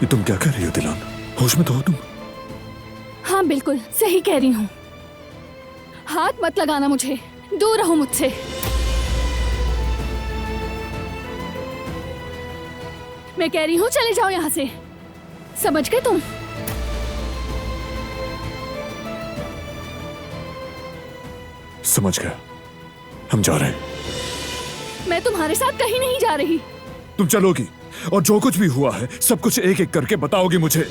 ये तुम क्या कह रही हो दिलान? होश में तो हो तुम? हाँ बिल्कुल सही कह रही हूँ। हाथ मत लगाना मुझे, दूर रहो मुझसे। मैं कह रही हूँ चले जाओ यहाँ से, समझ गए तुम? समझ गया, हम जा रहे हैं। मैं तुम्हारे साथ कहीं नहीं जा रही। तुम चलोगी और जो कुछ भी हुआ है सब कुछ एक एक करके बताओगी मुझे।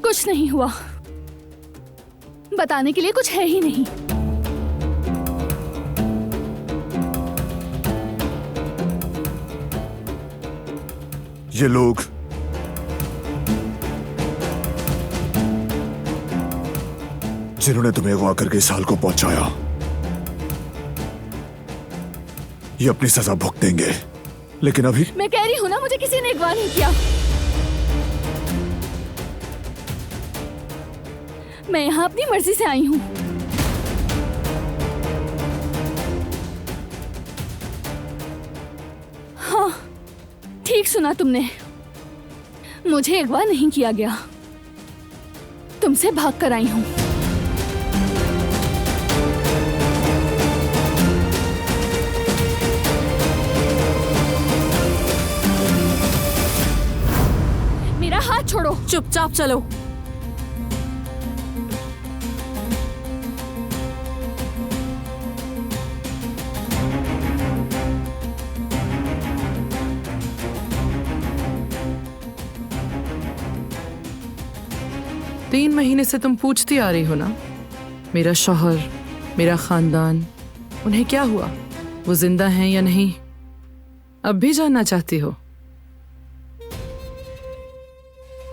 कुछ नहीं हुआ, बताने के लिए कुछ है ही नहीं। ये लोग जिन्होंने तुम्हें अगवा करके इस हाल को पहुंचाया, ये अपनी सजा भुगतेंगे। लेकिन अभी मैं कह रही हूं ना, मुझे किसी ने अगवा नहीं किया। मैं यहां अपनी मर्जी से आई हूं। हाँ ठीक सुना तुमने, मुझे अगवा नहीं किया गया, तुमसे भाग कर आई हूं। मेरा हाथ छोड़ो। चुपचाप चलो। तीन महीने से तुम पूछती आ रही हो ना, मेरा शौहर, मेरा खानदान, उन्हें क्या हुआ, वो जिंदा हैं या नहीं, अब भी जानना चाहती हो?